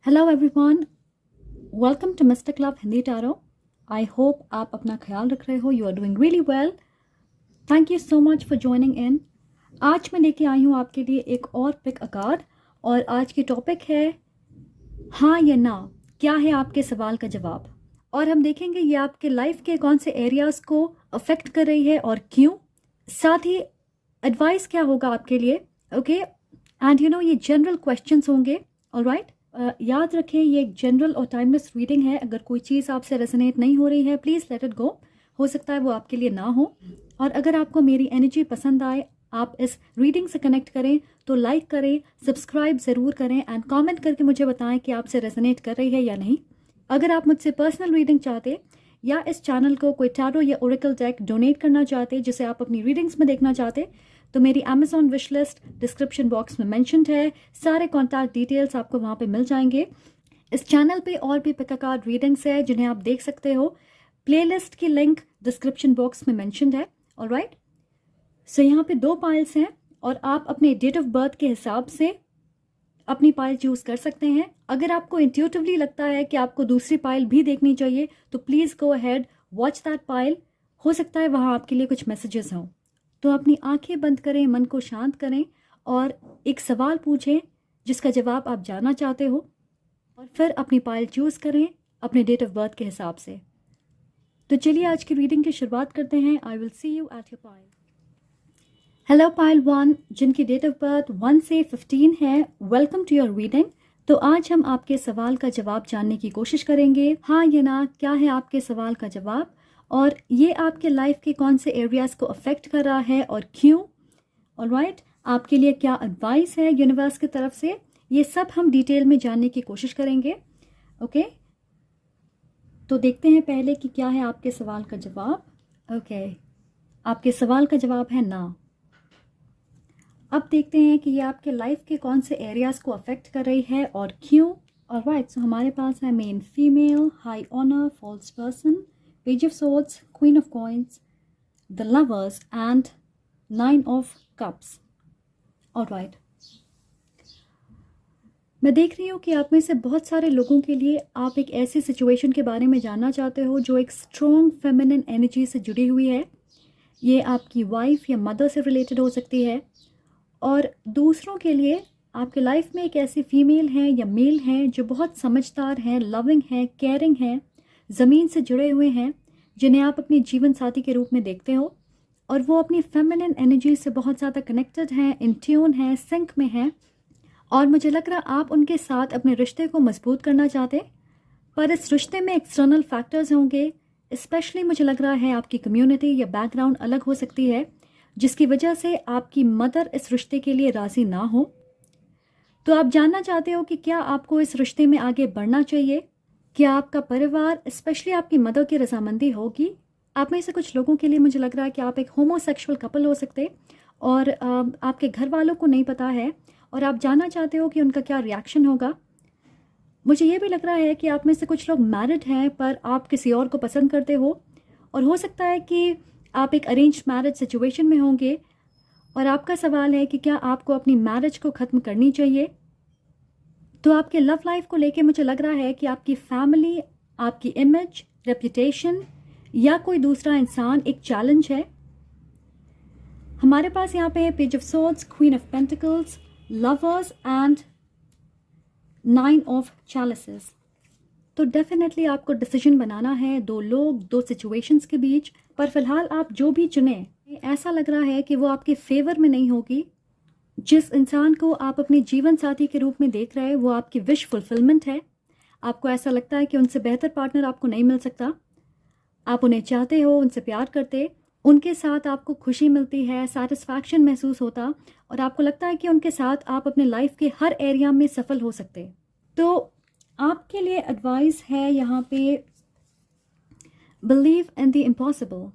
Hello everyone, welcome to mister club Hindi tarot. I hope आप अपना ख्याल रख रहे हो। You are doing really well. Thank you so much for joining in. आज मैं लेके आई हूँ आपके लिए एक और पिक अ कार्ड और आज की टॉपिक है हाँ या ना, क्या है आपके सवाल का जवाब। और हम देखेंगे ये आपके लाइफ के कौन से एरियाज को अफेक्ट कर रही है और क्यों। साथ ही एडवाइस क्या होगा आपके लिए। ओके एंड ये जनरल क्वेश्चंस होंगे। ऑलराइट, याद रखें ये एक जनरल और टाइमलेस रीडिंग है। अगर कोई चीज़ आपसे रेजोनेट नहीं हो रही है प्लीज़ लेट इट गो। हो सकता है वो आपके लिए ना हो। और अगर आपको मेरी एनर्जी पसंद आए, आप इस रीडिंग से कनेक्ट करें तो लाइक करें, सब्सक्राइब ज़रूर करें एंड कमेंट करके मुझे बताएं कि आपसे रेजोनेट कर रही है या नहीं। अगर आप मुझसे पर्सनल रीडिंग चाहते या इस चैनल को कोई टैरो या ओरेकल डेक डोनेट करना चाहते जिसे आप अपनी रीडिंग्स में देखना चाहते तो मेरी Amazon wish list description box में मेंशन्ड है। सारे कॉन्टैक्ट डिटेल्स आपको वहाँ पे मिल जाएंगे। इस चैनल पे और भी पिक अ कार्ड रीडिंग्स है जिन्हें आप देख सकते हो। प्लेलिस्ट की लिंक डिस्क्रिप्शन बॉक्स में मेंशन्ड है। ऑलराइट, सो यहाँ पे 2 पाइल्स हैं और आप अपने डेट ऑफ बर्थ के हिसाब से अपनी पाइल चूज कर सकते हैं। अगर आपको इंट्यूटिवली लगता है कि आपको दूसरी पाइल भी देखनी चाहिए तो please go ahead, watch that pile. हो सकता है वहाँ आपके लिए कुछ मैसेजेस हों। तो अपनी आंखें बंद करें, मन को शांत करें और एक सवाल पूछें जिसका जवाब आप जानना चाहते हो और फिर अपनी पाइल चूज़ करें अपने डेट ऑफ बर्थ के हिसाब से। तो चलिए आज की रीडिंग की शुरुआत करते हैं। I will see you at your pile. Hello pile 1 जिनकी डेट ऑफ बर्थ 1 से 15 है, वेलकम टू योर रीडिंग। तो आज हम आपके सवाल का जवाब जानने की कोशिश करेंगे। हाँ या ना, क्या है आपके सवाल का जवाब और ये आपके लाइफ के कौन से एरियाज को अफेक्ट कर रहा है और क्यों। ऑलराइट, आपके लिए क्या एडवाइस है यूनिवर्स की तरफ से, ये सब हम डिटेल में जानने की कोशिश करेंगे। ओके, तो देखते हैं पहले कि क्या है आपके सवाल का जवाब। ओके, आपके सवाल का जवाब है ना। अब देखते हैं कि ये आपके लाइफ के कौन से एरियाज को अफेक्ट कर रही है और क्यों। ऑलराइट, सो हमारे पास है main female, high honour, false person, page of swords, queen of coins, the lovers and 9 of cups. Alright, मैं देख रही हूँ कि आप में से बहुत सारे लोगों के लिए आप एक ऐसी सिचुएशन के बारे में जानना चाहते हो जो एक स्ट्रॉन्ग फेमिनिन एनर्जी से जुड़ी हुई है। ये आपकी वाइफ या मदर से रिलेटेड हो सकती है। और दूसरों के लिए आपके लाइफ में एक ऐसी फीमेल है या मेल है जो बहुत समझदार हैं, लविंग हैं, केयरिंग हैं, ज़मीन से जुड़े हुए हैं, जिन्हें आप अपने जीवन साथी के रूप में देखते हो और वो अपनी फेमिनिन एनर्जी से बहुत ज़्यादा कनेक्टेड हैं, इन ट्यून हैं, सिंक में हैं। और मुझे लग रहा आप उनके साथ अपने रिश्ते को मजबूत करना चाहते, पर इस रिश्ते में एक्सटर्नल फैक्टर्स होंगे। स्पेशली मुझे लग रहा है आपकी कम्युनिटी या बैकग्राउंड अलग हो सकती है जिसकी वजह से आपकी मदर इस रिश्ते के लिए राज़ी ना हो। तो आप जानना चाहते हो कि क्या आपको इस रिश्ते में आगे बढ़ना चाहिए, क्या आपका परिवार स्पेशली आपकी मदर की रजामंदी होगी। आप में से कुछ लोगों के लिए मुझे लग रहा है कि आप एक होमोसेक्सुअल कपल हो सकते और आपके घर वालों को नहीं पता है और आप जानना चाहते हो कि उनका क्या रिएक्शन होगा। मुझे ये भी लग रहा है कि आप में से कुछ लोग मैरिड हैं पर आप किसी और को पसंद करते हो और हो सकता है कि आप एक अरेंज्ड मैरिज सिचुएशन में होंगे और आपका सवाल है कि क्या आपको अपनी मैरिज को ख़त्म करनी चाहिए। तो आपके लव लाइफ को लेके मुझे लग रहा है कि आपकी फैमिली, आपकी इमेज, रेपुटेशन या कोई दूसरा इंसान एक चैलेंज है। हमारे पास यहाँ पे page of swords, queen of pentacles, lovers and 9 of chalices. तो डेफिनेटली आपको डिसीजन बनाना है, 2 लोग, 2 सिचुएशंस के बीच। पर फिलहाल आप जो भी चुने ऐसा लग रहा है कि वो आपके फेवर में नहीं होगी। जिस इंसान को आप अपने जीवन साथी के रूप में देख रहे हैं वो आपकी विश फुलफिलमेंट है। आपको ऐसा लगता है कि उनसे बेहतर पार्टनर आपको नहीं मिल सकता। आप उन्हें चाहते हो, उनसे प्यार करते, उनके साथ आपको खुशी मिलती है, सेटिस्फैक्शन महसूस होता और आपको लगता है कि उनके साथ आप अपने लाइफ के हर एरिया में सफल हो सकते। तो आपके लिए एडवाइस है यहाँ पे, बिलीव इन द इम्पॉसिबल।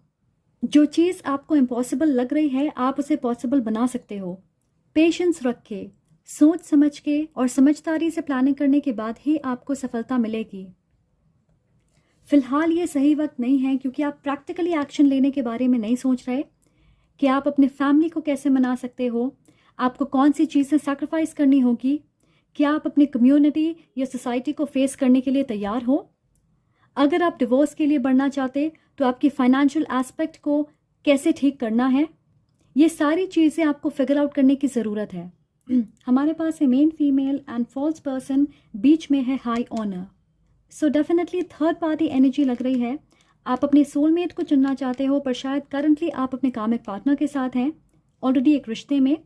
जो चीज़ आपको इम्पॉसिबल लग रही है आप उसे पॉसिबल बना सकते हो। पेशेंस रख के, सोच समझ के और समझदारी से प्लानिंग करने के बाद ही आपको सफलता मिलेगी। फिलहाल ये सही वक्त नहीं है क्योंकि आप प्रैक्टिकली एक्शन लेने के बारे में नहीं सोच रहे कि आप अपने फैमिली को कैसे मना सकते हो, आपको कौन सी चीज़ें सैक्रिफाइस करनी होगी, क्या आप अपनी कम्युनिटी या सोसाइटी को फेस करने के लिए तैयार हो? अगर आप डिवोर्स के लिए बढ़ना चाहते तो आपकी फाइनेंशियल एस्पेक्ट को कैसे ठीक करना है, ये सारी चीज़ें आपको फिगर आउट करने की ज़रूरत है। हमारे पास है main female and false person, बीच में है high honour. So definitely third party energy लग रही है। आप अपने सोलमेट को चुनना चाहते हो, पर शायद करंटली आप अपने कामिक पार्टनर के साथ हैं ऑलरेडी एक रिश्ते में,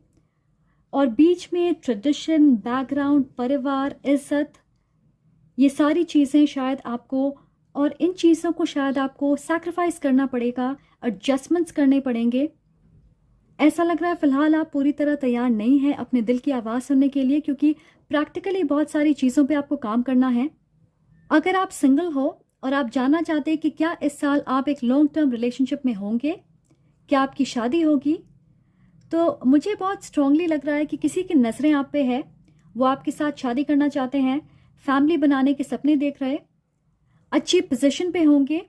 और बीच में ट्रेडिशन, बैकग्राउंड, परिवार, इज्जत, ये सारी चीज़ें शायद आपको, और इन चीज़ों को शायद आपको सैक्रिफाइस करना पड़ेगा, एडजस्टमेंट्स करने पड़ेंगे। ऐसा लग रहा है फ़िलहाल आप पूरी तरह तैयार नहीं हैं अपने दिल की आवाज़ सुनने के लिए, क्योंकि प्रैक्टिकली बहुत सारी चीज़ों पे आपको काम करना है। अगर आप सिंगल हो और आप जानना चाहते हैं कि क्या इस साल आप एक लॉन्ग टर्म रिलेशनशिप में होंगे, क्या आपकी शादी होगी, तो मुझे बहुत स्ट्रांगली लग रहा है कि किसी की नज़रें आप पे है, वो आपके साथ शादी करना चाहते हैं, फैमिली बनाने के सपने देख रहे, अच्छी पोजीशन पे होंगे,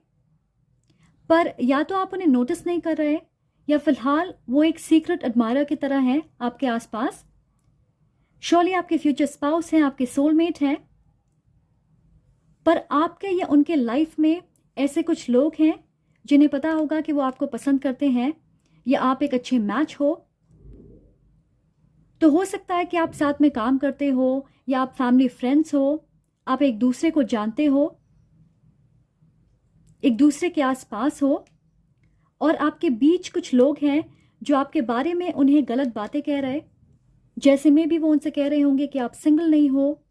पर या तो आप उन्हें नोटिस नहीं कर रहे, या फिलहाल वो एक सीक्रेट एडमायरर की तरह हैं आपके आसपास। श्योरली आपके फ्यूचर स्पाउस हैं, आपके सोलमेट हैं, पर आपके या उनके लाइफ में ऐसे कुछ लोग हैं जिन्हें पता होगा कि वो आपको पसंद करते हैं, या आप एक अच्छे मैच हो। तो हो सकता है कि आप साथ में काम करते हो, या आप फैमिली फ्रेंड्स हो, आप एक दूसरे को जानते हो, एक दूसरे के आसपास हो, और आपके बीच कुछ लोग हैं जो आपके बारे में उन्हें गलत बातें कह रहे, जैसे में भी वो उनसे कह रहे होंगे कि आप सिंगल नहीं हो,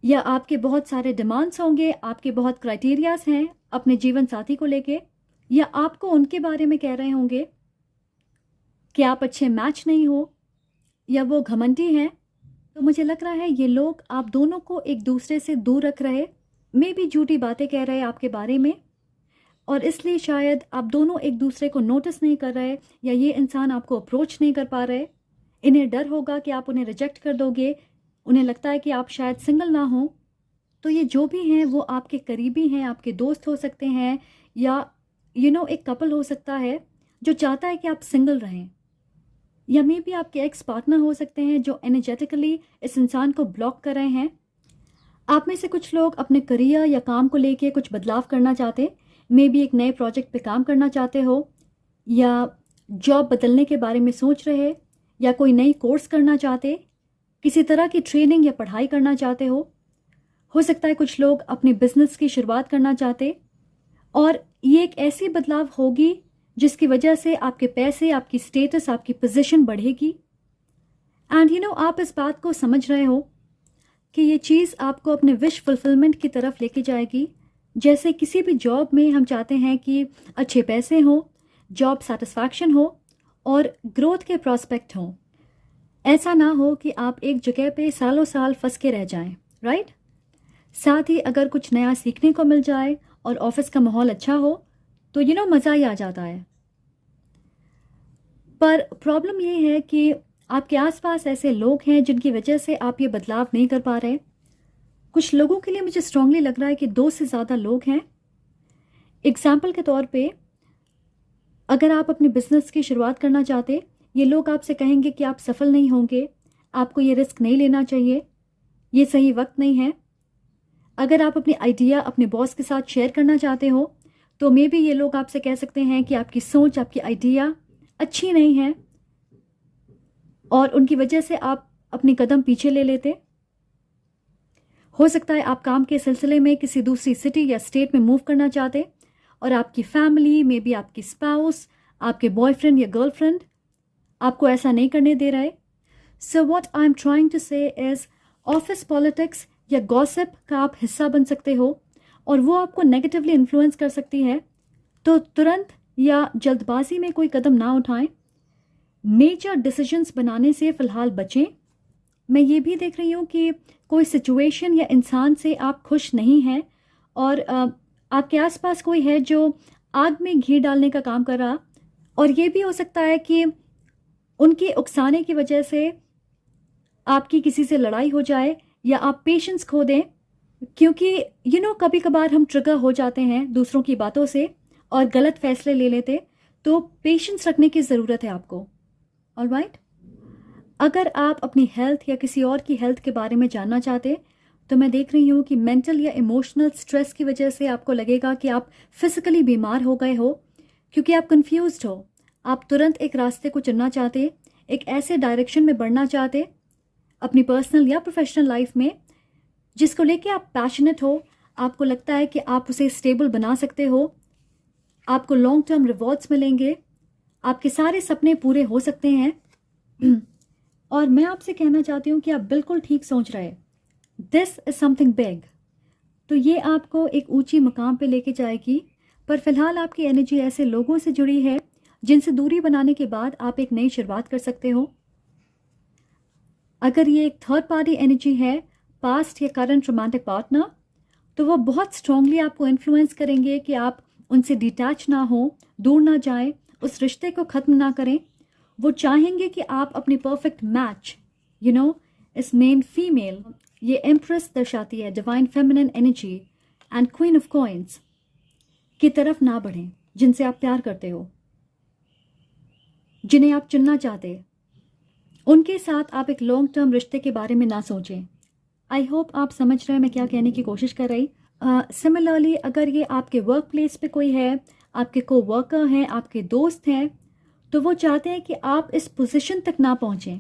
या आपके बहुत सारे डिमांड्स होंगे, आपके बहुत क्राइटेरियाज हैं अपने जीवन साथी को लेके, या आपको उनके बारे में कह रहे होंगे कि आप अच्छे मैच नहीं हो, या वो घमंडी हैं। तो मुझे लग रहा है ये लोग आप दोनों को एक दूसरे से दूर रख रहे, में भी झूठी बातें कह रहे आपके बारे में, और इसलिए शायद आप दोनों एक दूसरे को नोटिस नहीं कर रहे, या ये इंसान आपको अप्रोच नहीं कर पा रहे। इन्हें डर होगा कि आप उन्हें रिजेक्ट कर दोगे, उन्हें लगता है कि आप शायद सिंगल ना हो। तो ये जो भी हैं वो आपके करीबी हैं, आपके दोस्त हो सकते हैं, या एक कपल हो सकता है जो चाहता है कि आप सिंगल रहें, या मे बी आपके एक्स पार्टनर हो सकते हैं जो एनर्जेटिकली इस इंसान को ब्लॉक कर रहे हैं। आप में से कुछ लोग अपने करियर या काम को लेके कुछ बदलाव करना चाहते, मे बी एक नए प्रोजेक्ट पे काम करना चाहते हो, या जॉब बदलने के बारे में सोच रहे, या कोई नई कोर्स करना चाहते, किसी तरह की ट्रेनिंग या पढ़ाई करना चाहते हो सकता है कुछ लोग अपने बिजनेस की शुरुआत करना चाहते, और ये एक ऐसी बदलाव होगी जिसकी वजह से आपके पैसे, आपकी स्टेटस, आपकी पोजीशन बढ़ेगी। एंड आप इस बात को समझ रहे हो कि ये चीज़ आपको अपने विश फुलफिलमेंट की तरफ लेके जाएगी। जैसे किसी भी जॉब में हम चाहते हैं कि अच्छे पैसे हों, जॉब सेटिस्फैक्शन हो, और ग्रोथ के प्रॉस्पेक्ट हों। ऐसा ना हो कि आप एक जगह पे सालों साल फंस के रह जाएं, राइट? साथ ही अगर कुछ नया सीखने को मिल जाए और ऑफिस का माहौल अच्छा हो तो मज़ा ही आ जाता है। पर प्रॉब्लम ये है कि आपके आसपास ऐसे लोग हैं जिनकी वजह से आप ये बदलाव नहीं कर पा रहे। कुछ लोगों के लिए मुझे स्ट्रांगली लग रहा है कि 2 से ज़्यादा लोग हैं। एग्जाम्पल के तौर पे, अगर आप अपने बिजनेस की शुरुआत करना चाहते, ये लोग आपसे कहेंगे कि आप सफल नहीं होंगे, आपको ये रिस्क नहीं लेना चाहिए, ये सही वक्त नहीं है। अगर आप अपनी आइडिया अपने बॉस के साथ शेयर करना चाहते हो तो मे बी ये लोग आपसे कह सकते हैं कि आपकी सोच, आपकी आइडिया अच्छी नहीं है, और उनकी वजह से आप अपनी कदम पीछे ले लेते। हो सकता है आप काम के सिलसिले में किसी दूसरी सिटी या स्टेट में मूव करना चाहते, और आपकी फैमिली, मे बी आपकी स्पाउस, आपके बॉयफ्रेंड या गर्लफ्रेंड आपको ऐसा नहीं करने दे रहा है। So what I am trying to say is, office politics या गॉसिप का आप हिस्सा बन सकते हो, और वो आपको नेगेटिवली इन्फ्लुएंस कर सकती है। तो तुरंत या जल्दबाजी में कोई कदम ना उठाएं। मेजर डिसीजंस बनाने से फ़िलहाल बचें। मैं ये भी देख रही हूँ कि कोई सिचुएशन या इंसान से आप खुश नहीं हैं, और आपके आसपास कोई है जो आग में घी डालने का काम कर रहा, और ये भी हो सकता है कि उनकी उकसाने की वजह से आपकी किसी से लड़ाई हो जाए, या आप पेशेंस खो दें, क्योंकि कभी कभार हम ट्रिगर हो जाते हैं दूसरों की बातों से और गलत फैसले ले लेते। तो पेशेंस रखने की ज़रूरत है आपको। ऑलराइट, अगर आप अपनी हेल्थ या किसी और की हेल्थ के बारे में जानना चाहते, तो मैं देख रही हूँ कि मेंटल या इमोशनल स्ट्रेस की वजह से आपको लगेगा कि आप फिजिकली बीमार हो गए हो, क्योंकि आप कंफ्यूज्ड हो। आप तुरंत एक रास्ते को चुनना चाहते, एक ऐसे डायरेक्शन में बढ़ना चाहते अपनी पर्सनल या प्रोफेशनल लाइफ में जिसको लेके आप पैशनेट हो, आपको लगता है कि आप उसे स्टेबल बना सकते हो, आपको लॉन्ग टर्म रिवॉर्ड्स मिलेंगे, आपके सारे सपने पूरे हो सकते हैं। और मैं आपसे कहना चाहती हूँ कि आप बिल्कुल ठीक सोच रहे, दिस इज समथिंग बिग। तो ये आपको एक ऊंची मकाम पे लेके जाएगी, पर फिलहाल आपकी एनर्जी ऐसे लोगों से जुड़ी है जिनसे दूरी बनाने के बाद आप एक नई शुरुआत कर सकते हो। अगर ये एक थर्ड पार्टी एनर्जी है, पास्ट या करंट रोमांटिक पार्टनर, तो वो बहुत स्ट्रांगली आपको इन्फ्लुएंस करेंगे कि आप उनसे डिटैच ना हो, दूर ना जाए, उस रिश्ते को ख़त्म ना करें। वो चाहेंगे कि आप अपनी परफेक्ट मैच, इस मेन फीमेल, ये एम्प्रेस दर्शाती है divine feminine energy and queen of coins की तरफ ना बढ़ें, जिनसे आप प्यार करते हो, जिन्हें आप चुनना चाहते, उनके साथ आप एक लॉन्ग टर्म रिश्ते के बारे में ना सोचें। आई होप आप समझ रहे हैं मैं क्या कहने की कोशिश कर रही। सिमिलरली अगर ये आपके वर्क प्लेस पे कोई है, आपके को वर्कर हैं, आपके दोस्त हैं, तो वो चाहते हैं कि आप इस पोजीशन तक ना पहुँचें।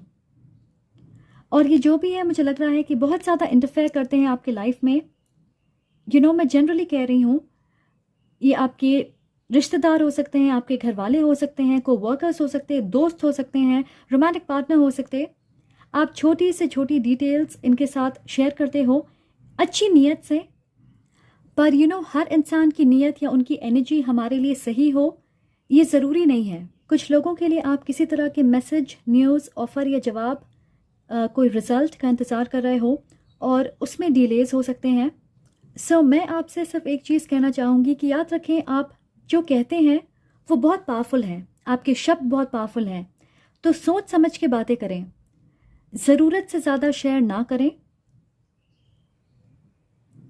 और ये जो भी है, मुझे लग रहा है कि बहुत ज़्यादा इंटरफेयर करते हैं आपके लाइफ में। मैं जनरली कह रही हूँ, ये आपके रिश्तेदार हो सकते हैं, आपके घर वाले हो सकते हैं, को वर्कर्स हो सकते हैं, दोस्त हो सकते हैं, रोमांटिक पार्टनर हो सकते हैं। आप छोटी से छोटी डिटेल्स इनके साथ शेयर करते हो अच्छी नीयत से, पर हर इंसान की नीयत या उनकी एनर्जी हमारे लिए सही हो ये ज़रूरी नहीं है। कुछ लोगों के लिए आप किसी तरह के मैसेज, न्यूज़, ऑफ़र या जवाब, कोई रिज़ल्ट का इंतज़ार कर रहे हो और उसमें डिलेज हो सकते हैं। सो मैं आपसे सिर्फ एक चीज़ कहना चाहूँगी कि याद रखें, आप जो कहते हैं वो बहुत पावरफुल है, आपके शब्द बहुत पावरफुल हैं, तो सोच समझ के बातें करें, ज़रूरत से ज़्यादा शेयर ना करें,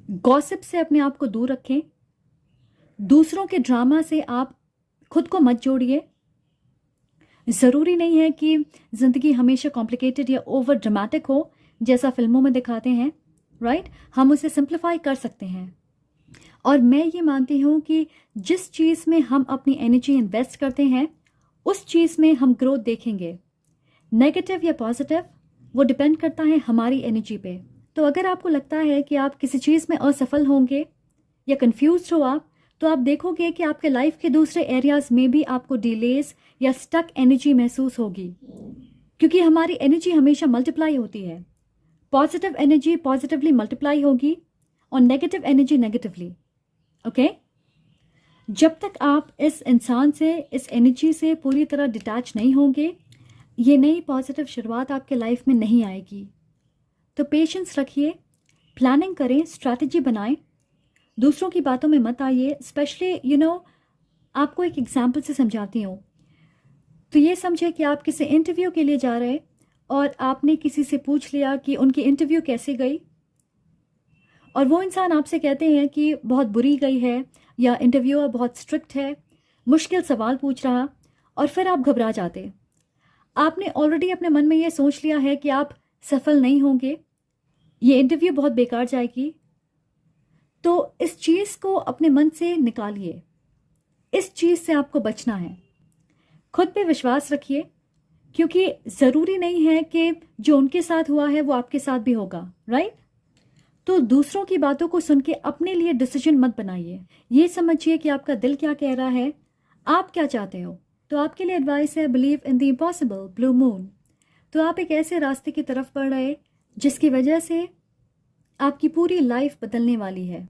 गॉसिप से अपने आप को दूर रखें, दूसरों के ड्रामा से आप खुद को मत जोड़िए। ज़रूरी नहीं है कि ज़िंदगी हमेशा कॉम्प्लिकेटेड या ओवर ड्रामेटिक हो जैसा फिल्मों में दिखाते हैं, राइट? हम उसे सिंप्लीफाई कर सकते हैं। और मैं ये मानती हूँ कि जिस चीज़ में हम अपनी एनर्जी इन्वेस्ट करते हैं उस चीज़ में हम ग्रोथ देखेंगे, नेगेटिव या पॉजिटिव, वो डिपेंड करता है हमारी एनर्जी पे। तो अगर आपको लगता है कि आप किसी चीज़ में असफल होंगे या कंफ्यूज हो आप, तो आप देखोगे कि आपके लाइफ के दूसरे एरियाज़ में भी आपको डिलेज या स्टक एनर्जी महसूस होगी, क्योंकि हमारी एनर्जी हमेशा मल्टीप्लाई होती है। पॉजिटिव एनर्जी पॉजिटिवली मल्टीप्लाई होगी और नेगेटिव एनर्जी नेगेटिवली। ओके? जब तक आप इस इंसान से, इस एनर्जी से पूरी तरह डिटैच नहीं होंगे, ये नई पॉजिटिव शुरुआत आपके लाइफ में नहीं आएगी। तो पेशेंस रखिए, प्लानिंग करें, स्ट्रैटेजी बनाएं, दूसरों की बातों में मत आइए। स्पेशली आपको एक एग्जांपल से समझाती हूँ। तो ये समझे कि आप किसी इंटरव्यू के लिए जा रहे हैं और आपने किसी से पूछ लिया कि उनकी इंटरव्यू कैसी गई, और वो इंसान आपसे कहते हैं कि बहुत बुरी गई है, या इंटरव्यूअर बहुत स्ट्रिक्ट है, मुश्किल सवाल पूछ रहा, और फिर आप घबरा जाते। आपने ऑलरेडी अपने मन में ये सोच लिया है कि आप सफल नहीं होंगे, ये इंटरव्यू बहुत बेकार जाएगी। तो इस चीज़ को अपने मन से निकालिए, इस चीज़ से आपको बचना है। खुद पे विश्वास रखिए, क्योंकि ज़रूरी नहीं है कि जो उनके साथ हुआ है वो आपके साथ भी होगा, राइट? तो दूसरों की बातों को सुन के अपने लिए डिसीजन मत बनाइए। ये समझिए कि आपका दिल क्या कह रहा है, आप क्या चाहते हो। तो आपके लिए एडवाइस है, believe in the impossible, blue moon. तो आप एक ऐसे रास्ते की तरफ बढ़ रहे जिसकी वजह से आपकी पूरी लाइफ बदलने वाली है।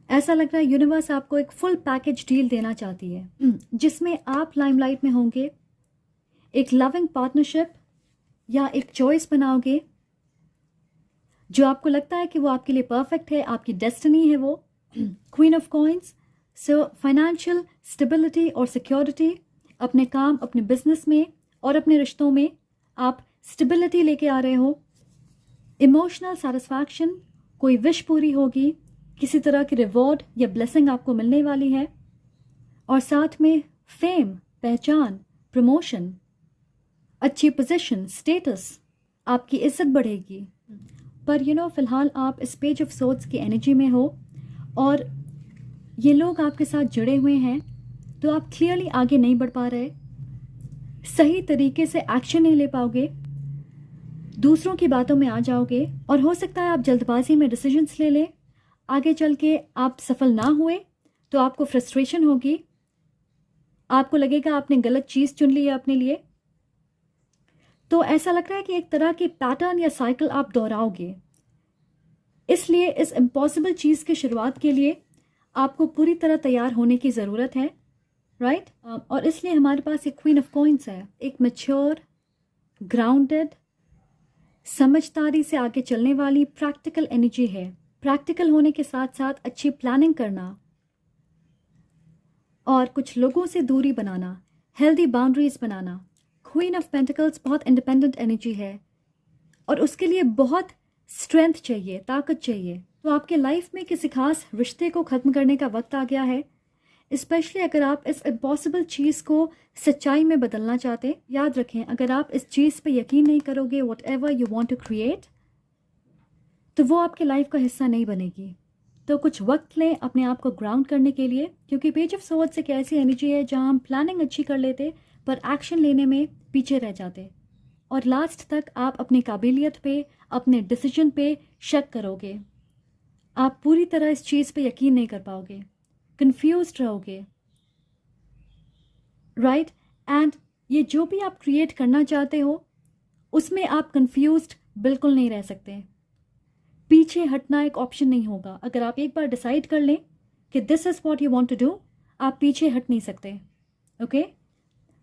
ऐसा लग रहा है यूनिवर्स आपको एक फुल पैकेज डील देना चाहती है, जिसमें आप लाइमलाइट में होंगे, एक लविंग पार्टनरशिप या एक चॉइस बनाओगे जो आपको लगता है कि वो आपके लिए परफेक्ट है, आपकी डेस्टिनी है वो। Queen of coins, so financial stability और सिक्योरिटी, अपने काम, अपने बिजनेस में और अपने रिश्तों में आप स्टेबिलिटी लेके आ रहे हो। इमोशनल सेटिस्फैक्शन, कोई विश पूरी होगी, किसी तरह की रिवॉर्ड या ब्लेसिंग आपको मिलने वाली है। और साथ में फेम, पहचान, प्रमोशन, अच्छी पोजीशन, स्टेटस, आपकी इज्जत बढ़ेगी। पर फ़िलहाल आप इस पेज ऑफ सोर्ड्स की एनर्जी में हो और ये लोग आपके साथ जुड़े हुए हैं, तो आप क्लियरली आगे नहीं बढ़ पा रहे, सही तरीके से एक्शन नहीं ले पाओगे, दूसरों की बातों में आ जाओगे और हो सकता है आप जल्दबाजी में डिसीजंस ले लें, आगे चल के आप सफल ना हुए तो आपको फ्रस्ट्रेशन होगी, आपको लगेगा आपने गलत चीज़ चुन ली है अपने लिए। तो ऐसा लग रहा है कि एक तरह की पैटर्न या साइकिल आप दोहराओगे। इसलिए इस इम्पॉसिबल चीज़ की शुरुआत के लिए आपको पूरी तरह तैयार होने की ज़रूरत है, राइट? और इसलिए हमारे पास एक क्वीन ऑफ कॉइंस है, एक मैच्योर, ग्राउंडेड, समझदारी से आगे चलने वाली प्रैक्टिकल एनर्जी है। प्रैक्टिकल होने के साथ साथ अच्छी प्लानिंग करना और कुछ लोगों से दूरी बनाना, हेल्दी बाउंड्रीज बनाना। क्वीन ऑफ पेंटिकल्स बहुत इंडिपेंडेंट एनर्जी है और उसके लिए बहुत स्ट्रेंथ चाहिए, ताकत चाहिए। तो आपके लाइफ में किसी खास रिश्ते को ख़त्म करने का वक्त आ गया है, स्पेशली अगर आप इस इम्पॉसिबल चीज़ को सच्चाई में बदलना चाहते। याद रखें, अगर आप इस चीज़ पे यकीन नहीं करोगे, whatever you want to create, तो वो आपके लाइफ का हिस्सा नहीं बनेगी। तो कुछ वक्त लें अपने आप को ग्राउंड करने के लिए, क्योंकि पेज ऑफ सोर्ड्स एक ऐसी एनर्जी है जहाँ हम प्लानिंग अच्छी कर लेते पर एक्शन लेने में पीछे रह जाते और लास्ट तक आप अपनी काबिलियत पे, अपने डिसीजन पे शक करोगे। आप पूरी तरह इस चीज़ पे यकीन नहीं कर पाओगे, कंफ्यूज्ड रहोगे, राइट? एंड ये जो भी आप क्रिएट करना चाहते हो उसमें आप कंफ्यूज्ड बिल्कुल नहीं रह सकते। पीछे हटना एक ऑप्शन नहीं होगा। अगर आप एक बार डिसाइड कर लें कि this is what you want to do, आप पीछे हट नहीं सकते। Okay,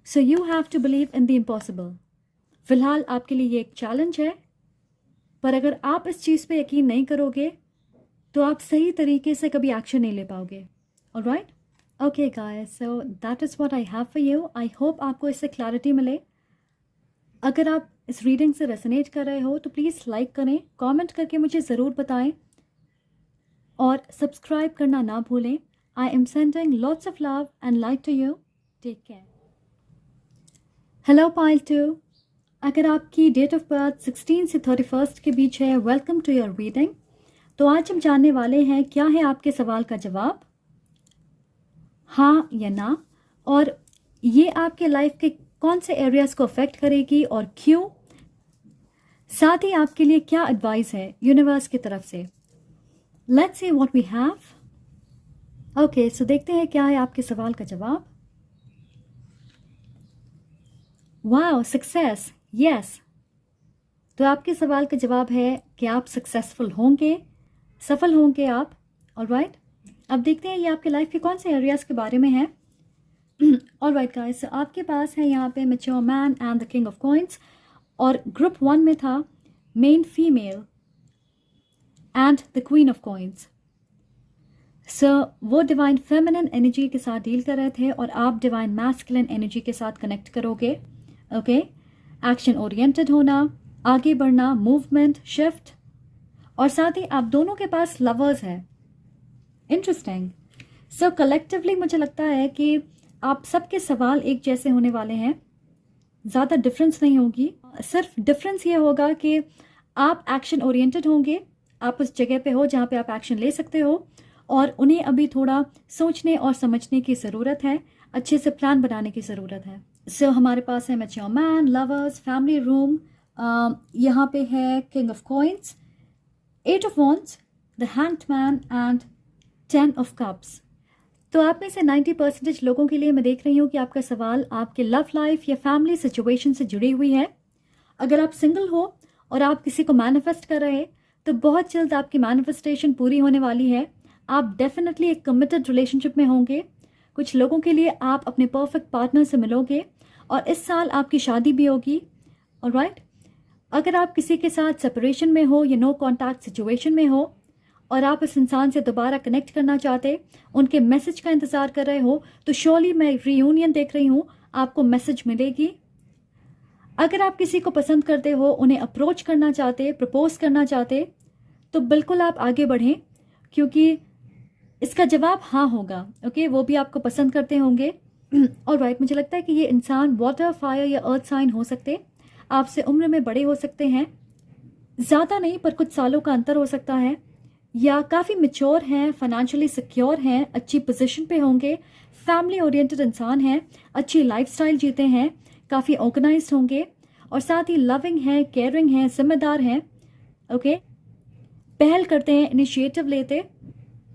so you have to believe in the impossible. फिलहाल आपके लिए ये एक चैलेंज है, पर अगर आप इस चीज़ पे यकीन नहीं करोगे तो आप सही तरीके से कभी एक्शन नहीं ले पाओगे। Alright, okay guys, so that is what I have for you. I hope आपको इससे क्लैरिटी मिले। अगर आप इस रीडिंग से रेजोनेट कर रहे हो तो प्लीज़ लाइक करें, कमेंट करके मुझे ज़रूर बताएं और सब्सक्राइब करना ना भूलें। I am sending lots of love and light to you. Take care. Hello pile 2, अगर आपकी डेट ऑफ बर्थ 16 से 31 के बीच है, वेलकम टू योर रीडिंग। तो आज हम जानने वाले हैं क्या है आपके सवाल का जवाब, हाँ या ना, और ये आपके लाइफ के कौन से एरियाज़ को अफेक्ट करेगी और क्यों। साथ ही आपके लिए क्या एडवाइस है यूनिवर्स की तरफ से। Let's see what we have. Okay, so देखते हैं क्या है आपके सवाल का जवाब। Wow, success, yes. तो आपके सवाल का जवाब है कि आप सक्सेसफुल होंगे, सफल होंगे आप। ऑलराइट, अब देखते हैं ये आपके लाइफ के कौन से एरियाज़ के बारे में है। ऑलराइट गाइस, आपके पास है यहाँ पे mature man and the king of coins, और ग्रुप 1 में था men female and the queen of coins. So वो डिवाइन फेमिनिन एनर्जी के साथ डील कर रहे थे और आप डिवाइन मैस्कुलिन एनर्जी के साथ कनेक्ट करोगे। ओके, एक्शन ओरिएंटेड होना, आगे बढ़ना, मूवमेंट, शिफ्ट, और साथ ही आप दोनों के पास लवर्स है। इंटरेस्टिंग। सो कलेक्टिवली मुझे लगता है कि आप सबके सवाल एक जैसे होने वाले हैं, ज़्यादा डिफरेंस नहीं होगी। सिर्फ डिफरेंस ये होगा कि आप एक्शन ओरिएंटेड होंगे, आप उस जगह पे हो जहाँ पे आप एक्शन ले सकते हो, और उन्हें अभी थोड़ा सोचने और समझने की ज़रूरत है, अच्छे से प्लान बनाने की ज़रूरत है। सो हमारे पास है mature man, lovers, family room, यहाँ पे है king of coins, 8 of wands, the hanged man and 10 of cups. तो आप में से 90% लोगों के लिए मैं देख रही हूँ कि आपका सवाल आपके लव लाइफ या फैमिली सिचुएशन से जुड़ी हुई है। अगर आप सिंगल हो और आप किसी को मैनिफेस्ट कर रहे हैं तो बहुत जल्द आपकी मैनिफेस्टेशन पूरी होने वाली है। आप डेफिनेटली एक कमिटेड रिलेशनशिप में होंगे। कुछ लोगों के लिए आप अपने परफेक्ट पार्टनर से मिलोगे और इस साल आपकी शादी भी होगी। ऑलराइट, अगर आप किसी के साथ सेपरेशन में हो या नो कॉन्टैक्ट सिचुएशन में हो और आप इस इंसान से दोबारा कनेक्ट करना चाहते, उनके मैसेज का इंतज़ार कर रहे हो, तो श्योरली मैं रीयूनियन देख रही हूँ, आपको मैसेज मिलेगी। अगर आप किसी को पसंद करते हो, उन्हें अप्रोच करना चाहते, प्रपोज करना चाहते, तो बिल्कुल आप आगे बढ़ें, क्योंकि इसका जवाब हाँ होगा। ओके, वो भी आपको पसंद करते होंगे। ऑलराइट, मुझे लगता है कि ये इंसान वाटर, फायर या अर्थ साइन हो सकते, आपसे उम्र में बड़े हो सकते हैं, ज़्यादा नहीं पर कुछ सालों का अंतर हो सकता है, या काफ़ी मैच्योर हैं, फाइनेंशियली सिक्योर हैं, अच्छी पोजीशन पे होंगे, फैमिली ओरिएंटेड इंसान हैं, अच्छी लाइफस्टाइल जीते हैं, काफ़ी ऑर्गेनाइज्ड होंगे और साथ ही लविंग हैं, केयरिंग हैं, जिम्मेदार हैं, ओके, पहल करते हैं, इनिशिएटिव लेते,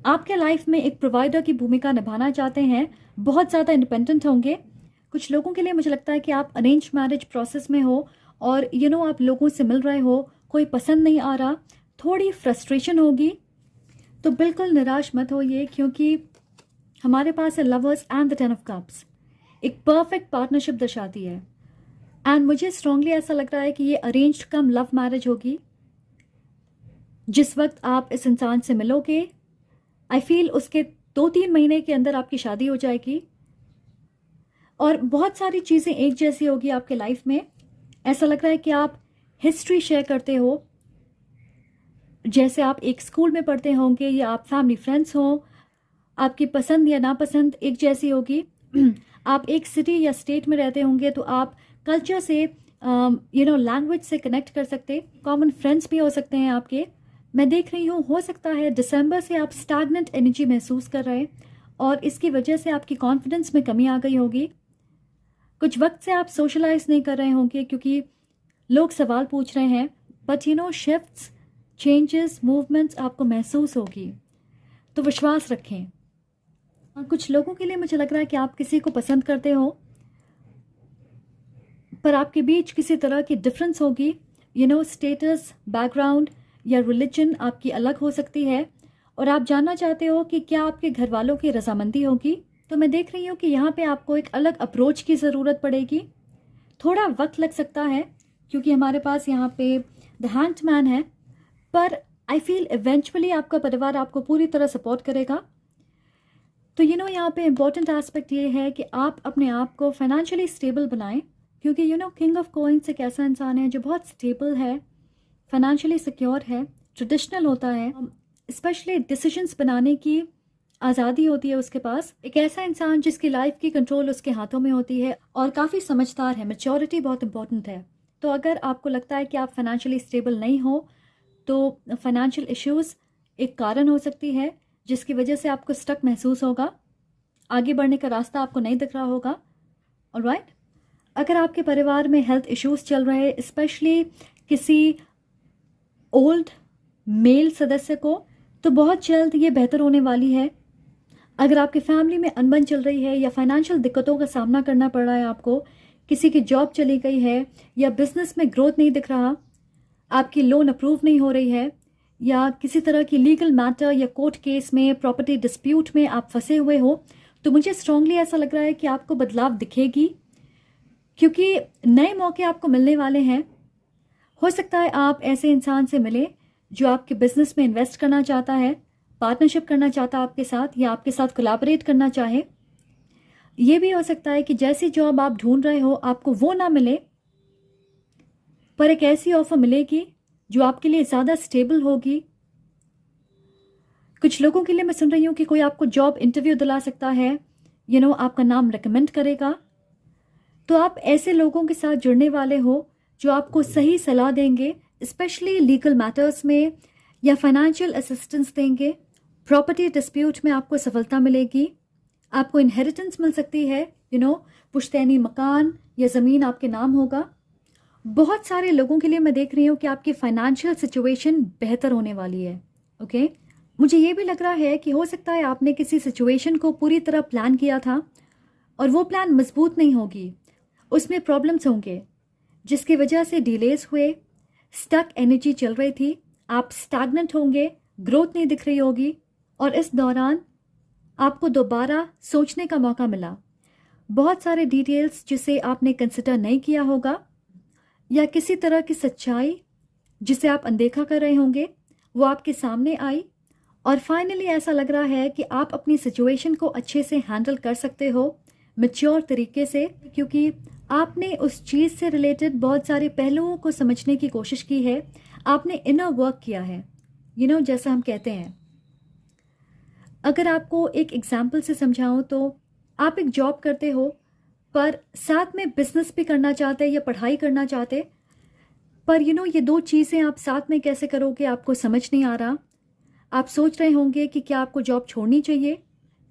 आपके लाइफ में एक प्रोवाइडर की भूमिका निभाना चाहते हैं, बहुत ज़्यादा इंडिपेंडेंट होंगे। कुछ लोगों के लिए मुझे लगता है कि आप अरेंज मैरिज प्रोसेस में हो और आप लोगों से मिल रहे हो, कोई पसंद नहीं आ रहा, थोड़ी फ्रस्ट्रेशन होगी, तो बिल्कुल निराश मत होइए, क्योंकि हमारे पास है lovers and the 10 of cups, एक परफेक्ट पार्टनरशिप दर्शाती है। एंड मुझे स्ट्रांगली ऐसा लग रहा है कि ये अरेंज्ड कम लव मैरिज होगी। जिस वक्त आप इस इंसान से मिलोगे, आई फील उसके 2-3 महीने के अंदर आपकी शादी हो जाएगी और बहुत सारी चीज़ें एक जैसी होगी आपके लाइफ में। ऐसा लग रहा है कि आप हिस्ट्री शेयर करते हो, जैसे आप एक स्कूल में पढ़ते होंगे या आप फैमिली फ्रेंड्स हो, आपकी पसंद या नापसंद एक जैसी होगी। आप एक सिटी या स्टेट में रहते होंगे तो आप कल्चर से लैंग्वेज से कनेक्ट कर सकते, कॉमन फ्रेंड्स भी हो सकते हैं आपके। मैं देख रही हूँ, हो सकता है दिसंबर से आप स्टैग्नेंट एनर्जी महसूस कर रहे हैं और इसकी वजह से आपकी कॉन्फिडेंस में कमी आ गई होगी। कुछ वक्त से आप सोशलाइज नहीं कर रहे होंगे क्योंकि लोग सवाल पूछ रहे हैं, बट शिफ्ट्स, चेंजेस, मूवमेंट्स आपको महसूस होगी, तो विश्वास रखें। कुछ लोगों के लिए मुझे लग रहा है कि आप किसी को पसंद करते हो पर आपके बीच किसी तरह की डिफरेंस होगी, स्टेटस, बैकग्राउंड या रिलीजन आपकी अलग हो सकती है और आप जानना चाहते हो कि क्या आपके घर वालों की रजामंदी होगी। तो मैं देख रही हूँ कि यहाँ पे आपको एक अलग अप्रोच की ज़रूरत पड़ेगी, थोड़ा वक्त लग सकता है क्योंकि हमारे पास यहाँ पे द हैंडमैन है, पर आई फील इवेंचुअली आपका परिवार आपको पूरी तरह सपोर्ट करेगा। तो यहाँ पे इम्पॉर्टेंट एस्पेक्ट ये है कि आप अपने आप को फाइनेंशियली स्टेबल बनाएं, क्योंकि किंग ऑफ कॉइन्स एक ऐसा इंसान है जो बहुत स्टेबल है, फाइनेंशियली सिक्योर है, ट्रेडिशनल होता है, स्पेशली डिसीजंस बनाने की आज़ादी होती है उसके पास। एक ऐसा इंसान जिसकी लाइफ की कंट्रोल उसके हाथों में होती है और काफ़ी समझदार है, मैच्योरिटी बहुत इंपॉर्टेंट है। तो अगर आपको लगता है कि आप फाइनेंशियली स्टेबल नहीं हो तो फाइनेंशियल इश्यूज़ एक कारण हो सकती है जिसकी वजह से आपको स्टक महसूस होगा, आगे बढ़ने का रास्ता आपको नहीं दिख रहा होगा। ऑलराइट, अगर आपके परिवार में हेल्थ इश्यूज़ चल रहे हैं, स्पेशली किसी ओल्ड मेल सदस्य को, तो बहुत जल्द ये बेहतर होने वाली है। अगर आपकी फैमिली में अनबन चल रही है या फाइनेंशियल दिक्कतों का सामना करना पड़ रहा है आपको, किसी की जॉब चली गई है या बिजनेस में ग्रोथ नहीं दिख रहा, आपकी लोन अप्रूव नहीं हो रही है, या किसी तरह की लीगल मैटर या कोर्ट केस में, प्रॉपर्टी डिस्प्यूट में आप फंसे हुए हो, तो मुझे स्ट्रांगली ऐसा लग रहा है कि आपको बदलाव दिखेगी क्योंकि नए मौके आपको मिलने वाले हैं। हो सकता है आप ऐसे इंसान से मिले जो आपके बिजनेस में इन्वेस्ट करना चाहता है, पार्टनरशिप करना चाहता है आपके साथ या आपके साथ कोलैबोरेट करना चाहे। ये भी हो सकता है कि जैसी जॉब आप ढूंढ रहे हो आपको वो ना मिले, पर एक ऐसी ऑफर मिलेगी जो आपके लिए ज़्यादा स्टेबल होगी। कुछ लोगों के लिए मैं सुन रही हूँ कि कोई आपको जॉब इंटरव्यू दिला सकता है, आपका नाम रिकमेंड करेगा। तो आप ऐसे लोगों के साथ जुड़ने वाले हो जो आपको सही सलाह देंगे, स्पेशली लीगल मैटर्स में, या फाइनेंशियल असिस्टेंस देंगे। प्रॉपर्टी डिस्प्यूट में आपको सफलता मिलेगी, आपको इनहेरिटेंस मिल सकती है, पुश्तैनी मकान या ज़मीन आपके नाम होगा। बहुत सारे लोगों के लिए मैं देख रही हूँ कि आपकी फाइनेंशियल सिचुएशन बेहतर होने वाली है। ओके, मुझे ये भी लग रहा है कि हो सकता है आपने किसी सिचुएशन को पूरी तरह प्लान किया था और वो प्लान मजबूत नहीं होगी, उसमें प्रॉब्लम्स होंगे जिसकी वजह से डिलेज हुए, स्टक एनर्जी चल रही थी, आप स्टैग्नेंट होंगे, ग्रोथ नहीं दिख रही होगी और इस दौरान आपको दोबारा सोचने का मौका मिला। बहुत सारे डिटेल्स जिसे आपने कंसिडर नहीं किया होगा या किसी तरह की सच्चाई जिसे आप अनदेखा कर रहे होंगे वो आपके सामने आई और फाइनली ऐसा लग रहा है कि आप अपनी सिचुएशन को अच्छे से हैंडल कर सकते हो, मैच्योर तरीके से, क्योंकि आपने उस चीज़ से रिलेटेड बहुत सारे पहलुओं को समझने की कोशिश की है, आपने इनर वर्क किया है, जैसा हम कहते हैं। अगर आपको एक एग्जाम्पल से समझाऊं तो आप एक जॉब करते हो पर साथ में बिजनेस भी करना चाहते या पढ़ाई करना चाहते, पर ये दो चीज़ें आप साथ में कैसे करोगे, आपको समझ नहीं आ रहा। आप सोच रहे होंगे कि क्या आपको जॉब छोड़नी चाहिए,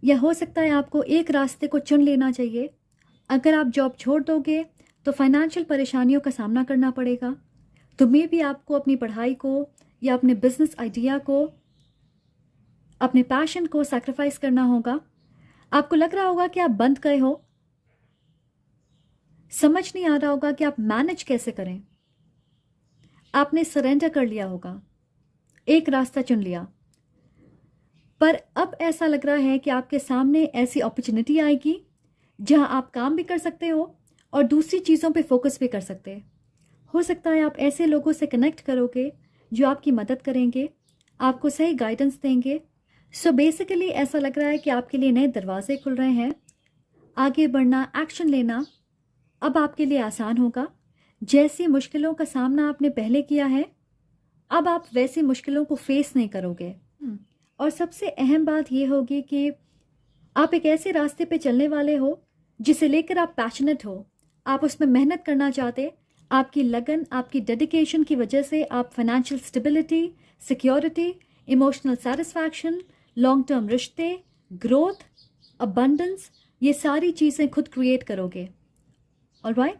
या हो सकता है आपको एक रास्ते को चुन लेना चाहिए। अगर आप जॉब छोड़ दोगे तो फाइनेंशियल परेशानियों का सामना करना पड़ेगा, तो मे भी आपको अपनी पढ़ाई को या अपने बिजनेस आइडिया को, अपने पैशन को सैक्रिफाइस करना होगा। आपको लग रहा होगा कि आप बंद गए हो, समझ नहीं आ रहा होगा कि आप मैनेज कैसे करें। आपने सरेंडर कर लिया होगा, एक रास्ता चुन लिया, पर अब ऐसा लग रहा है कि आपके सामने ऐसी अपॉर्चुनिटी आएगी जहां आप काम भी कर सकते हो और दूसरी चीज़ों पे फोकस भी कर सकते हैं। हो सकता है आप ऐसे लोगों से कनेक्ट करोगे जो आपकी मदद करेंगे, आपको सही गाइडेंस देंगे। सो बेसिकली ऐसा लग रहा है कि आपके लिए नए दरवाजे खुल रहे हैं। आगे बढ़ना, एक्शन लेना अब आपके लिए आसान होगा। जैसी मुश्किलों का सामना आपने पहले किया है, अब आप वैसी मुश्किलों को फेस नहीं करोगे। और सबसे अहम बात यह होगी कि आप एक ऐसे रास्ते पे चलने वाले हो जिसे लेकर आप पैशनेट हो, आप उसमें मेहनत करना चाहते। आपकी लगन, आपकी डेडिकेशन की वजह से आप financial stability, security, emotional satisfaction, long term रिश्ते, ग्रोथ, अबंडेंस, ये सारी चीज़ें खुद क्रिएट करोगे। ऑलराइट,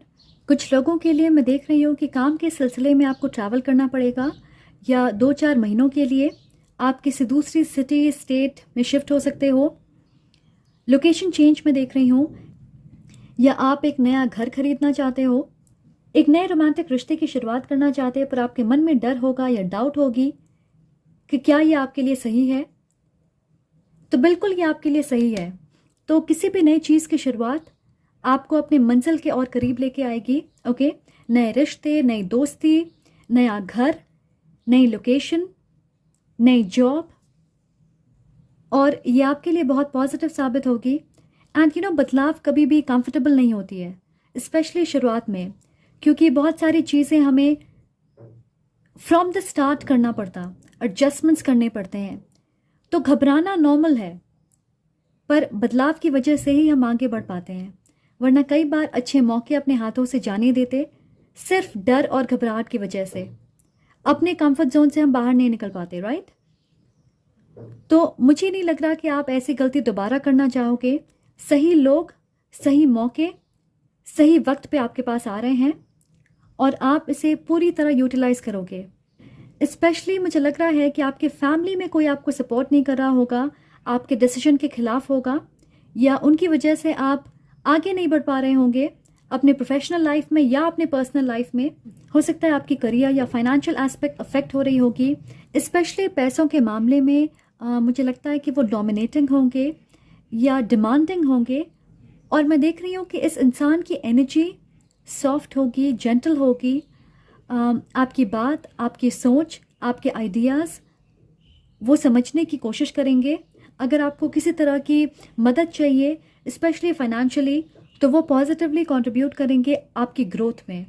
कुछ लोगों के लिए मैं देख रही हूँ कि काम के सिलसिले में आपको ट्रैवल करना पड़ेगा, या 2-4 महीनों के लिए आप किसी दूसरी सिटी, स्टेट में शिफ्ट हो सकते हो। लोकेशन चेंज में देख रही हूँ, या आप एक नया घर खरीदना चाहते हो, एक नए रोमांटिक रिश्ते की शुरुआत करना चाहते हैं, पर आपके मन में डर होगा या डाउट होगी कि क्या ये आपके लिए सही है। तो बिल्कुल ये आपके लिए सही है। तो किसी भी नई चीज़ की शुरुआत आपको अपने मंजिल के और करीब लेके आएगी। ओके, नए रिश्ते, नई दोस्ती, नया घर, नई लोकेशन, नई जॉब, और ये आपके लिए बहुत पॉजिटिव साबित होगी। एंड बदलाव कभी भी कंफर्टेबल नहीं होती है, स्पेशली शुरुआत में, क्योंकि बहुत सारी चीज़ें हमें फ्रॉम द स्टार्ट करना पड़ता, एडजस्टमेंट्स करने पड़ते हैं। तो घबराना नॉर्मल है, पर बदलाव की वजह से ही हम आगे बढ़ पाते हैं, वरना कई बार अच्छे मौके अपने हाथों से जाने देते सिर्फ डर और घबराहट की वजह से। अपने कंफर्ट जोन से हम बाहर नहीं निकल पाते, राइट। तो मुझे नहीं लग रहा कि आप ऐसी गलती दोबारा करना चाहोगे। सही लोग, सही मौके, सही वक्त पे आपके पास आ रहे हैं और आप इसे पूरी तरह यूटिलाइज करोगे। स्पेशली मुझे लग रहा है कि आपके फैमिली में कोई आपको सपोर्ट नहीं कर रहा होगा, आपके डिसीजन के खिलाफ होगा, या उनकी वजह से आप आगे नहीं बढ़ पा रहे होंगे अपने प्रोफेशनल लाइफ में या अपने पर्सनल लाइफ में। हो सकता है आपकी करियर या फाइनेंशियल एस्पेक्ट अफेक्ट हो रही होगी, स्पेशली पैसों के मामले में। मुझे लगता है कि वो डोमिनेटिंग होंगे या डिमांडिंग होंगे, और मैं देख रही हूँ कि इस इंसान की एनर्जी सॉफ्ट होगी, जेंटल होगी। आपकी बात, आपकी सोच, आपके आइडियाज़ वो समझने की कोशिश करेंगे। अगर आपको किसी तरह की मदद चाहिए, स्पेशली फाइनेंशियली, तो वो पॉजिटिवली कंट्रीब्यूट करेंगे आपकी ग्रोथ में।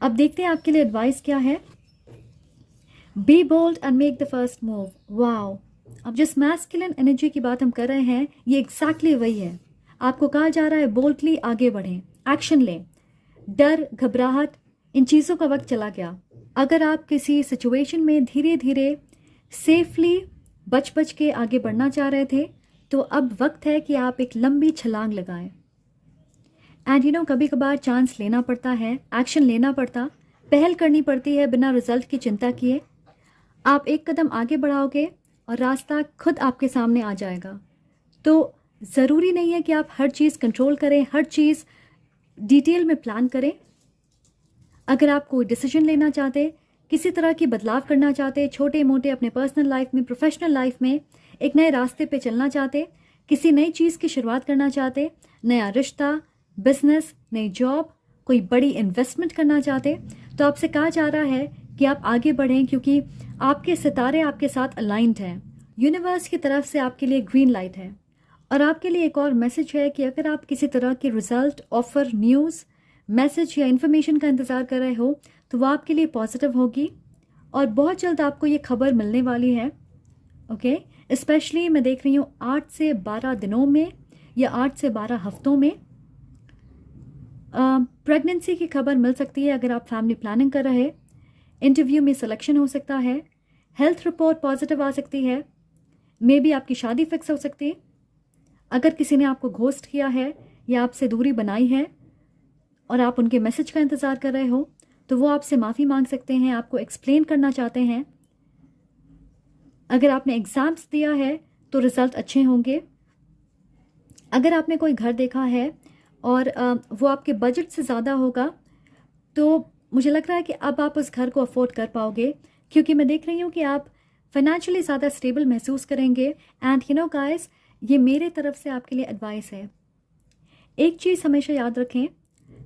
अब देखते हैं आपके लिए एडवाइस क्या है। Be bold and make the first move. Wow, अब जिस मैस्कुलिन एनर्जी की बात हम कर रहे हैं, ये एग्जैक्टली वही है। आपको कहा जा रहा है बोल्डली आगे बढ़ें, एक्शन लें। डर, घबराहट, इन चीज़ों का वक्त चला गया। अगर आप किसी सिचुएशन में धीरे धीरे सेफली बच बच के आगे बढ़ना चाह रहे थे, तो अब वक्त है कि आप एक लंबी छलांग लगाएं। एंड कभी कभार चांस लेना पड़ता है, एक्शन लेना पड़ता, पहल करनी पड़ती है बिना रिजल्ट की चिंता किए। आप एक कदम आगे बढ़ाओगे और रास्ता खुद आपके सामने आ जाएगा। तो ज़रूरी नहीं है कि आप हर चीज़ कंट्रोल करें, हर चीज़ डिटेल में प्लान करें। अगर आप कोई डिसीजन लेना चाहते, किसी तरह की बदलाव करना चाहते, छोटे मोटे अपने पर्सनल लाइफ में, प्रोफेशनल लाइफ में, एक नए रास्ते पे चलना चाहते, किसी नई चीज़ की शुरुआत करना चाहते, नया रिश्ता, बिजनेस, नई जॉब, कोई बड़ी इन्वेस्टमेंट करना चाहते, तो आपसे कहा जा रहा है कि आप आगे बढ़ें, क्योंकि आपके सितारे आपके साथ अलाइंड हैं। यूनिवर्स की तरफ से आपके लिए ग्रीन लाइट है। और आपके लिए एक और मैसेज है कि अगर आप किसी तरह की रिजल्ट, ऑफर, न्यूज़, मैसेज या इन्फॉर्मेशन का इंतज़ार कर रहे हो, तो वो आपके लिए पॉजिटिव होगी और बहुत जल्द आपको ये खबर मिलने वाली है। ओके, स्पेशली मैं देख रही हूँ 8 से 12 दिनों में या 8 से 12 हफ्तों में प्रेगनेंसी की खबर मिल सकती है। अगर आप फैमिली प्लानिंग कर रहे, इंटरव्यू में सिलेक्शन हो सकता है, हेल्थ रिपोर्ट पॉजिटिव आ सकती है, मे बी आपकी शादी फिक्स हो सकती है। अगर किसी ने आपको घोस्ट किया है या आपसे दूरी बनाई है और आप उनके मैसेज का इंतज़ार कर रहे हो, तो वो आपसे माफ़ी मांग सकते हैं, आपको एक्सप्लेन करना चाहते हैं। अगर आपने एग्ज़ाम्स दिया है तो रिज़ल्ट अच्छे होंगे। अगर आपने कोई घर देखा है और वो आपके बजट से ज़्यादा होगा, तो मुझे लग रहा है कि अब आप उस घर को अफोर्ड कर पाओगे, क्योंकि मैं देख रही हूँ कि आप फाइनेंशियली ज़्यादा स्टेबल महसूस करेंगे। एंड यू नो गाइस, ये मेरे तरफ से आपके लिए एडवाइस है। एक चीज़ हमेशा याद रखें,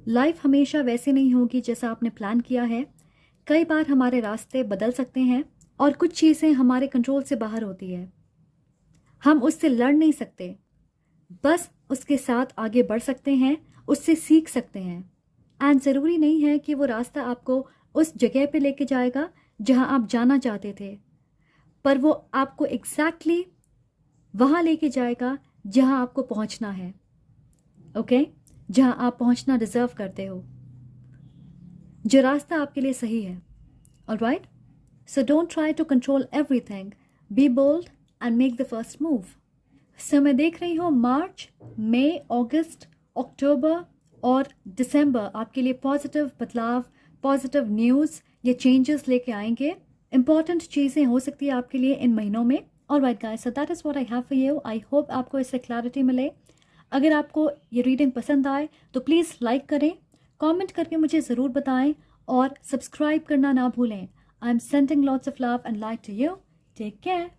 लाइफ हमेशा वैसे नहीं होगी जैसा आपने प्लान किया है। कई बार हमारे रास्ते बदल सकते हैं और कुछ चीज़ें हमारे कंट्रोल से बाहर होती है। हम उससे लड़ नहीं सकते, बस उसके साथ आगे बढ़ सकते हैं, उससे सीख सकते हैं। एंड ज़रूरी नहीं है कि वो रास्ता आपको उस जगह पे लेके जाएगा जहां आप जाना चाहते थे, पर वो आपको एग्जैक्टली वहां लेके जाएगा जहां आपको पहुंचना है। ओके, जहां आप पहुंचना डिजर्व करते हो, जो रास्ता आपके लिए सही है। Alright, so don't try to control everything, be bold and make the first move. So मैं देख रही हूँ मार्च, मई, अगस्त, अक्टूबर और दिसंबर आपके लिए पॉजिटिव बदलाव, पॉजिटिव न्यूज़ या चेंजेस लेके आएंगे। इंपॉर्टेंट चीज़ें हो सकती है आपके लिए इन महीनों में। Alright guys, so that is what I have for you. I hope आपको इससे क्लैरिटी मिले। अगर आपको ये रीडिंग पसंद आए तो प्लीज़ लाइक करें, कमेंट करके मुझे ज़रूर बताएं और सब्सक्राइब करना ना भूलें। I am sending lots of love and light to you. Take care.